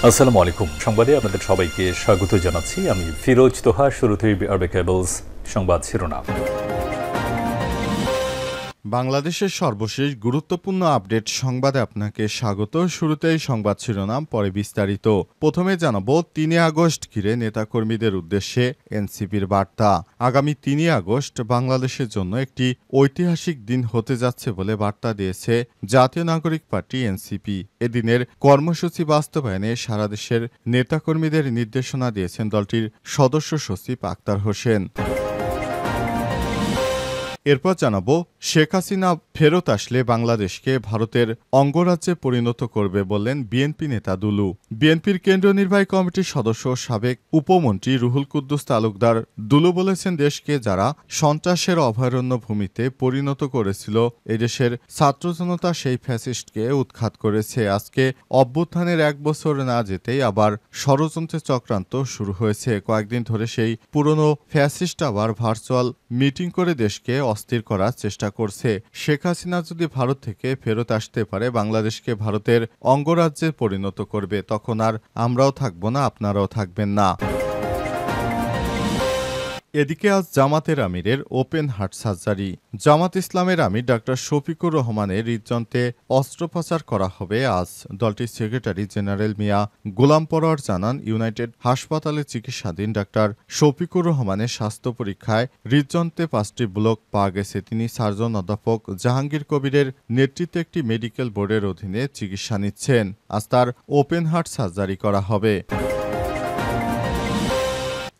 আসসালামু আলাইকুম। সংবাদে আপনাদের সবাইকে স্বাগত জানাচ্ছি। আমি ফিরোজ তোহা। শুরুতেই আরবে কেবলস সংবাদ শিরোনাম। বাংলাদেশের সর্বশেষ গুরুত্বপূর্ণ আপডেট সংবাদে আপনাকে স্বাগত। শুরুতেই সংবাদ শিরোনাম, পরে বিস্তারিত। প্রথমে জানাবো ৩ আগস্ট ঘিরে নেতাকর্মীদের উদ্দেশ্যে এনসিপির বার্তা। আগামী ৩ আগস্ট বাংলাদেশের জন্য একটি ঐতিহাসিক দিন হতে যাচ্ছে বলে বার্তা দিয়েছে জাতীয় নাগরিক পার্টি এনসিপি। এদিনের কর্মসূচি বাস্তবায়নে সারা দেশের নেতাকর্মীদের নির্দেশনা দিয়েছেন দলটির সদস্য সচিব আক্তার হোসেন। এরপর জানাবো, শেখ হাসিনা ফেরত আসলে বাংলাদেশকে ভারতের অঙ্গরাজ্যে পরিণত করবে বললেন বিএনপি নেতা দুলু। বিএনপির কেন্দ্রীয় নির্বাহী কমিটির সদস্য সাবেক উপমন্ত্রী রুহুল কুদ্দুস তালুকদার দুলু বলেছেন, দেশকে যারা সন্ত্রাসের অভয়ারণ্য ভূমিতে পরিণত করেছিল, এদেশের ছাত্র জনতা সেই ফ্যাসিস্টকে উৎখাত করেছে। আজকে অভ্যুত্থানের 1 বছর না যেতেই আবার ষড়যন্ত্রের চক্রান্ত শুরু হয়েছে। কয়েকদিন ধরে সেই পুরনো ফ্যাসিস্ট আবার ভার্চুয়াল মিটিং করে দেশকে অস্থির করার চেষ্টা করছে। শেখ হাসিনা যদি ভারত থেকে ফেরত আসতে পারে, বাংলাদেশকে ভারতের অঙ্গরাজ্যে পরিণত করবে, তখন আর আমরাও থাকবো না, আপনারাও থাকবেন না। এদিকে আজ জামাতের আমিরের ওপেন হার্ট সার্জারি। জামাত ইসলামের আমির ডাক্তার শফিকুর রহমানের হৃদযন্ত্রে অস্ত্রোপচার করা হবে আজ। দলটির সেক্রেটারি জেনারেল মিয়া গোলাম পরোয়ার জানান, ইউনাইটেড হাসপাতালে চিকিৎসাধীন ডাক্তার শফিকুর রহমানের স্বাস্থ্য পরীক্ষায় হৃদযন্ত্রে 5টি ব্লক পাওয়া গেছে। তিনি সার্জন অধ্যাপক জাহাঙ্গীর কবিরের নেতৃত্বে একটি মেডিকেল বোর্ডের অধীনে চিকিৎসা নিচ্ছেন। আজ তার ওপেন হার্ট সার্জারি করা হবে।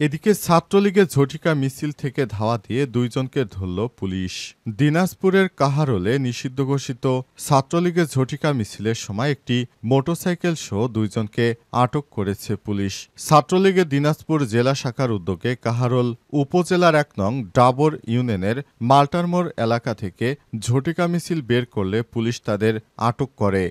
এদিকে ছাত্রলীগের ঝটিকা মিছিল থেকে ধাওয়া দিয়ে 2 জনকে ধরল পুলিশ। দিনাজপুরের কাহারোলে নিষিদ্ধ ঘোষিত ছাত্রলীগের ঝটিকা মিছিলের সময় একটি মোটরসাইকেল সহ 2 জনকে আটক করেছে পুলিশ। ছাত্রলীগের দিনাজপুর জেলা শাখার উদ্যোগে কাহারোল উপজেলার 1 নং ডাবর ইউনিয়নের মাল্টারমোড় এলাকা থেকে ঝটিকা মিছিল বের করলে পুলিশ তাদের আটক করে।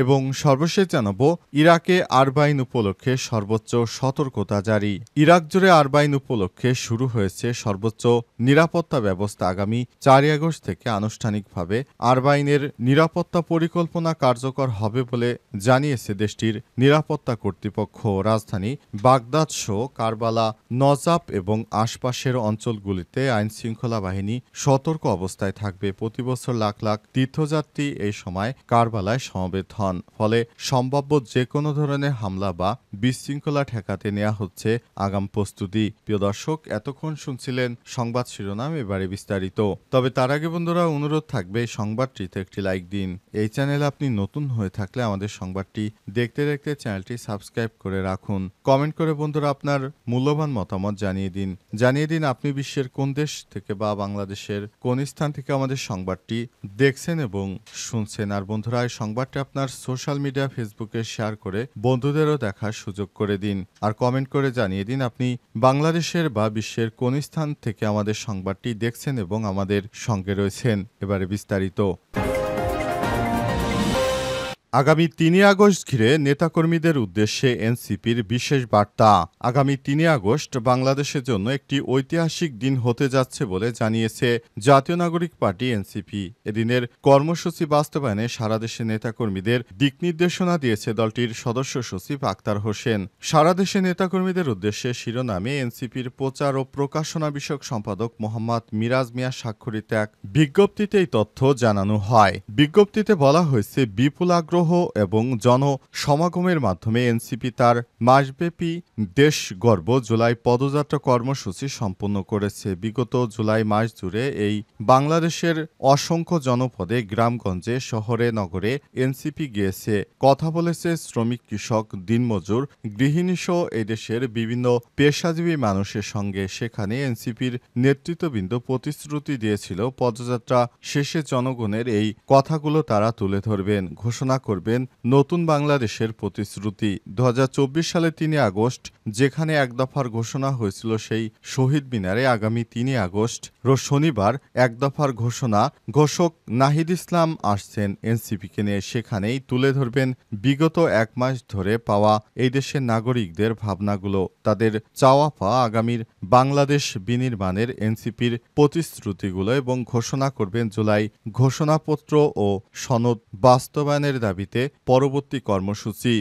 এবং সর্বশেষ জানাবো, ইরাকে আরবাইন উপলক্ষে সর্বোচ্চ সতর্কতা জারি। ইরাক জুড়ে আরবাইন উপলক্ষে শুরু হয়েছে সর্বোচ্চ নিরাপত্তা ব্যবস্থা। আগামী 4 আগস্ট থেকে আনুষ্ঠানিকভাবে আরবাইনের নিরাপত্তা পরিকল্পনা কার্যকর হবে বলে জানিয়েছে দেশটির নিরাপত্তা কর্তৃপক্ষ। রাজধানী বাগদাদ সহ কারবালা, নজাফ এবং আশপাশের অঞ্চলগুলিতে আইনশৃঙ্খলা বাহিনী সতর্ক অবস্থায় থাকবে। প্রতিবছর লাখ লাখ তীর্থযাত্রী এই সময় কারবালায় সমবেত হন। ফলে সম্ভাব্য যে কোনো ধরনের হামলা বা বিশৃঙ্খলা ঠেকাতে নেওয়া হচ্ছে আগাম প্রস্তুতি। প্রিয় দর্শক, এতক্ষণ শুনছিলেন সংবাদ শিরোনাম, এবারে বিস্তারিত। তবে তার আগে বন্ধুরা, অনুরোধ থাকবে সংবাদটিতে একটি লাইক দিন। এই চ্যানেলে আপনি নতুন হয়ে থাকলে আমাদের সংবাদটি দেখতে দেখতে চ্যানেলটি সাবস্ক্রাইব করে রাখুন। কমেন্ট করে বন্ধুরা আপনার মূল্যবান মতামত জানিয়ে দিন আপনি বিশ্বের কোন দেশ থেকে বা বাংলাদেশের কোন স্থান থেকে আমাদের সংবাদটি দেখছেন এবং শুনছেন। আর বন্ধুরা, এই সংবাদটি আপনার সোশ্যাল মিডিয়া ফেসবুকে শেয়ার করে বন্ধুদেরও দেখার সুযোগ করে দিন। আর কমেন্ট করে জানিয়ে দিন আপনি বাংলাদেশের বা বিশ্বের কোন স্থান থেকে আমাদের সংবাদটি দেখছেন এবং আমাদের সঙ্গে রয়েছেন। এবারে বিস্তারিত। আগামী 3 আগস্ট ঘিরে নেতাকর্মীদের উদ্দেশ্যে এনসিপির বিশেষ বার্তা। আগামী 3 আগস্ট বাংলাদেশের জন্য একটি ঐতিহাসিক দিন হতে যাচ্ছে বলে জানিয়েছে জাতীয় নাগরিক পার্টি এনসিপি। এদিনের কর্মসূচি বাস্তবায়নে সারা দেশের নেতাকর্মীদের দিক নির্দেশনা দিয়েছে দলটির সদস্য সচিব আক্তার হোসেন। সারা দেশের নেতাকর্মীদের উদ্দেশ্যে শিরোনামে এনসিপির প্রচার ও প্রকাশনা বিষয়ক সম্পাদক মোহাম্মদ মিরাজ মিয়া স্বাক্ষরিত এক বিজ্ঞপ্তিতে এই তথ্য জানানো হয়। বিজ্ঞপ্তিতে বলা হয়েছে, বিপুল আগ্রহ এবং জনসমাগমের মাধ্যমে এনসিপি তার মাসব্যাপী দেশ গর্ব জুলাই পদযাত্রা কর্মসূচি সম্পন্ন করেছে। বিগত জুলাই মাস জুড়ে এই বাংলাদেশের অসংখ্য জনপদে, গ্রামগঞ্জে, শহরে, নগরে এনসিপি গিয়েছে, কথা বলেছে শ্রমিক, কৃষক, দিনমজুর, গৃহিণী সহ এদেশের বিভিন্ন পেশাজীবী মানুষের সঙ্গে। সেখানে এনসিপির নেতৃত্ববৃন্দ প্রতিশ্রুতি দিয়েছিল, পদযাত্রা শেষে জনগণের এই কথাগুলো তারা তুলে ধরবেন, ঘোষণা করবেন নতুন বাংলাদেশের প্রতিশ্রুতি। 2024 সালে 3 আগস্ট যেখানে 1 দফার ঘোষণা হয়েছিল, সেই শহীদ মিনারে আগামী 3 আগস্ট রোজ শনিবার 1 দফার ঘোষক নাহিদ ইসলাম আসছেন এনসিপিকে নিয়ে। সেখানেই তুলে ধরবেন বিগত 1 মাস ধরে পাওয়া এই দেশের নাগরিকদের ভাবনাগুলো, তাদের চাওয়া পাওয়া, আগামীর বাংলাদেশ বিনির্মাণের এনসিপির প্রতিশ্রুতিগুলো এবং ঘোষণা করবেন জুলাই ঘোষণাপত্র ও সনদ বাস্তবায়নের দাবি দাবিতে পরবর্তী কর্মসূচি।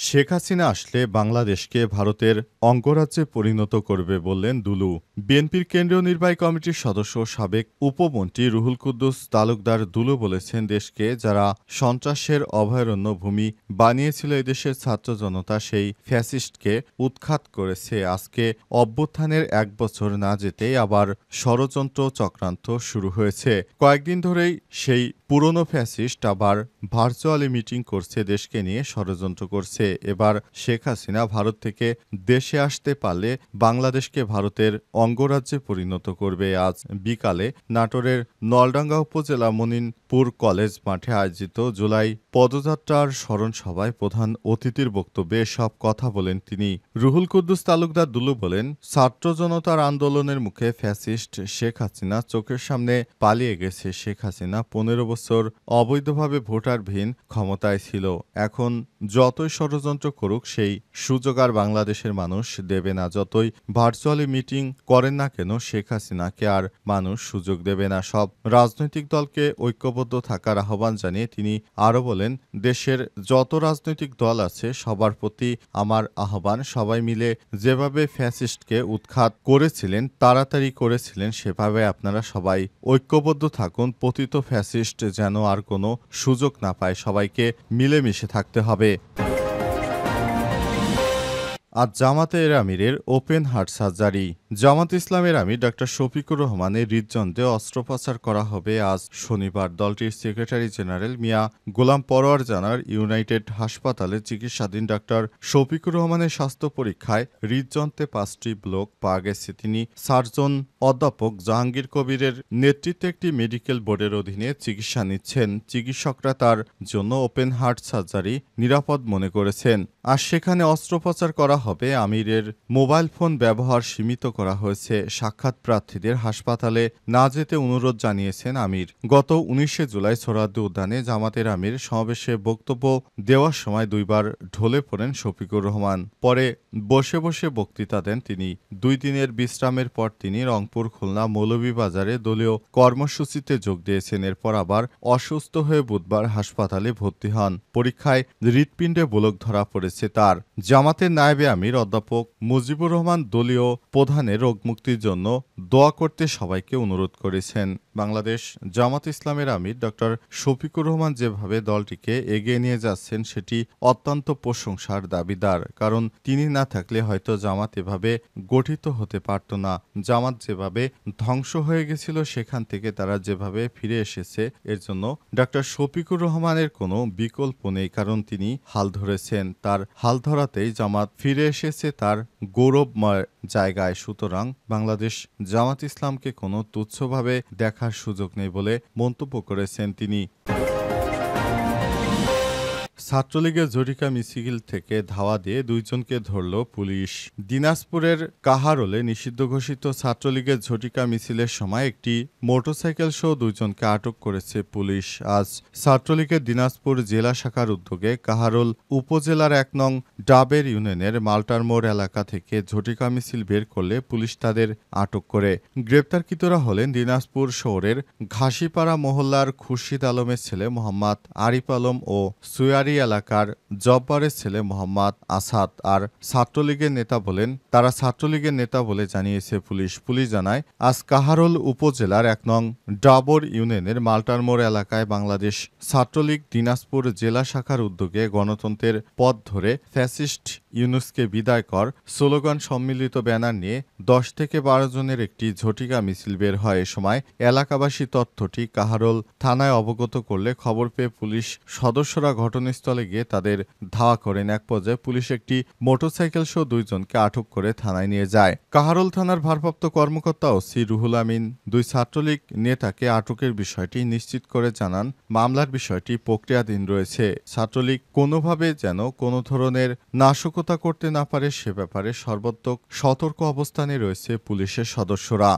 শেখ হাসিনা আসলে বাংলাদেশকে ভারতের অঙ্গরাজ্যে পরিণত করবে বললেন দুলু। বিএনপির কেন্দ্রীয় নির্বাহী কমিটির সদস্য সাবেক উপমন্ত্রী রুহুল কুদ্দুস তালুকদার দুলু বলেছেন, দেশকে যারা সন্ত্রাসের অভয়ারণ্য ভূমি বানিয়েছিল এদেশের ছাত্র জনতা সেই ফ্যাসিস্টকে উৎখাত করেছে। আজকে অভ্যুত্থানের 1 বছর না যেতেই আবার ষড়যন্ত্র চক্রান্ত শুরু হয়েছে। কয়েকদিন ধরেই সেই পুরনো ফ্যাসিস্ট আবার ভার্চুয়ালি মিটিং করছে, দেশকে নিয়ে ষড়যন্ত্র করছে। এবার শেখ হাসিনা ভারত থেকে দেশে আসতে পারলে বাংলাদেশকে ভারতের অঙ্গরাজ্যে পরিণত করবে। আজ বিকালে নাটোরের নলডাঙ্গা উপজেলা মনিনপুর কলেজ মাঠে আয়োজিত জুলাই পদযাত্রার স্মরণ সভায় প্রধান অতিথির বক্তব্যে সব কথা বলেন তিনি। রুহুল কুদ্দুস তালুকদার দুলু বলেন, ছাত্র জনতার আন্দোলনের মুখে ফ্যাসিস্ট শেখ হাসিনা চোখের সামনে পালিয়ে গেছে। শেখ হাসিনা 15 বছর অবৈধভাবে ভোটারবিহীন ক্ষমতায় ছিল। এখন যতই ষড়যন্ত্র করুক সেই সুযোগ আর বাংলাদেশের মানুষ দেবে না। যতই ভার্চুয়ালি মিটিং করেন না কেন শেখ হাসিনাকে আর মানুষ সুযোগ দেবে না। সব রাজনৈতিক দলকে ঐক্যবদ্ধ থাকার আহ্বান জানিয়ে তিনি আরও বলেন, দেশের যত রাজনৈতিক দল আছে সবার প্রতি আমার আহ্বান, সবাই মিলে যেভাবে ফ্যাসিস্টকে উৎখাত করেছিলেন, তাড়াতাড়ি করেছিলেন, সেভাবে আপনারা সবাই ঐক্যবদ্ধ থাকুন। পতিত ফ্যাসিস্ট যেন আর কোনো সুযোগ না পায়। সবাইকে মিলেমিশে থাকতে হবে। আজ জামাতের আমিরের ওপেন হার্ট সার্জারি। জামাত ইসলামের আমির ডক্টর শফিকুর রহমানের হৃদযন্ত্রে অস্ত্রোপচার করা হবে আজ শনিবার। দলটির সেক্রেটারি জেনারেল মিয়া গোলাম পরোয়ার জানার ইউনাইটেড হাসপাতালে চিকিৎসাধীন ডক্টর শফিকুর রহমানের স্বাস্থ্য পরীক্ষায় হৃদযন্ত্রে 5টি ব্লক পাওয়া গেছে। তিনি সার্জন অধ্যাপক জাহাঙ্গীর কবিরের নেতৃত্বে একটি মেডিকেল বোর্ডের অধীনে চিকিৎসা নিচ্ছেন। চিকিৎসকরা তার জন্য ওপেন হার্ট সার্জারি নিরাপদ মনে করেছেন। আর সেখানে অস্ত্রোপচার করা হবে। আমিরের মোবাইল ফোন ব্যবহার সীমিত করা হয়েছে। সাক্ষাৎ প্রার্থীদের হাসপাতালে না যেতে অনুরোধ জানিয়েছেন আমির। গত 19 জুলাই সোহরাওয়ার্দী উদ্যানে জামাতের আমির সমাবেশে বক্তব্য দেওয়ার সময় 2বার ঢলে পড়েন শফিকুর রহমান। পরে বসে বসে বক্তৃতা দেন তিনি। 2 দিনের বিশ্রামের পর তিনি রংপুর, খুলনা, মৌলভীবাজারে দলীয় কর্মসূচিতে যোগ দিয়েছেন। এরপর আবার অসুস্থ হয়ে বুধবার হাসপাতালে ভর্তি হন। পরীক্ষায় হৃৎপিণ্ডে গোলক ধরা পড়েছে তার। জামাতের নায়েবে আমির অধ্যাপক মুজিবুর রহমান দলীয় প্রধানের রোগমুক্তির জন্য দোয়া করতে সবাইকে অনুরোধ করেছেন। বাংলাদেশ জামাত ইসলামের আমির ডক্টর শফিকুর রহমান যেভাবে দলটিকে এগিয়ে নিয়ে যাচ্ছেন সেটি অত্যন্ত প্রশংসার দাবিদার। কারণ তিনি না থাকলে হয়তো জামাত এভাবে গঠিত হতে পারত না। জামাত যেভাবে ধ্বংস হয়ে গেছিল সেখান থেকে তারা যেভাবে ফিরে এসেছে, এর জন্য ডক্টর শফিকুর রহমানের কোনো বিকল্প নেই। কারণ তিনি হাল ধরেছেন। তার হাল ধরাতেই জামাত ফিরে এসেছে তার গৌরবময় জায়গায়। সুতরাং বাংলাদেশ জামাত ইসলামকে কোনো তুচ্ছভাবে দেখার সুযোগ নেই বলে মন্তব্য করেছেন তিনি। ছাত্রলীগের ঝটিকা মিছিল থেকে ধাওয়া দিয়ে 2 জনকে ধরল পুলিশ। দিনাজপুরের কাহারোলে নিষিদ্ধ ঘোষিত ছাত্রলীগের ঝটিকা মিছিলের সময় একটি মোটরসাইকেল সহ 2 জনকে আটক করেছে পুলিশ। আজ ছাত্রলীগের দিনাজপুর জেলা শাখার উদ্যোগে কাহারোল উপজেলার 1 নং ডাবের ইউনিয়নের মাল্টার মোড় এলাকা থেকে ঝটিকা মিছিল বের করলে পুলিশ তাদের আটক করে। গ্রেপ্তারকৃতরা হলেন দিনাজপুর শহরের ঘাসিপাড়া মহল্লার খুরশিদ আলমের ছেলে মোহাম্মদ আরিফ আলম ও সুয়ারি এলাকার জব্বারের ছেলে মোহাম্মদ আসাদ। আর তারা ছাত্রলীগের নেতা বলে জানিয়েছে পুলিশ। পুলিশ জানায়, আজ কাহারোল উপজেলার 1 নং ডাবর ইউনিয়নের মাল্টার মোড় এলাকায় বাংলাদেশ ছাত্রলীগ দিনাজপুর জেলা শাখার উদ্যোগে গণতন্ত্রের পথ ধরে ফ্যাসিস্ট ইউনূসকে বিদায় কর স্লোগান সম্মিলিত ব্যানার নিয়ে 10 থেকে 12 জনের একটি ঝটিকা মিছিল বের হয়। এ সময় এলাকাবাসী তথ্যটি কাহারোল থানায় অবগত করলে খবর পেয়ে পুলিশ সদস্যরা ঘটনাস্থলে গিয়ে তাদের ধাওয়া করেন। এক পর্যায়ে পুলিশ একটি মোটরসাইকেল সহ 2 জনকে আটক করে থানায় নিয়ে যায়। কাহারোল থানার ভারপ্রাপ্ত কর্মকর্তা ওসি রুহুল আমিন 2 ছাত্রলীগ নেতাকে আটকের বিষয়টি নিশ্চিত করে জানান, মামলার বিষয়টি প্রক্রিয়াধীন রয়েছে। ছাত্রলীগ কোনোভাবে যেন কোনো ধরনের নাশকতা করতে না পারে সে ব্যাপারে সর্বাত্মক সতর্ক অবস্থানে রয়েছে পুলিশের সদস্যরা।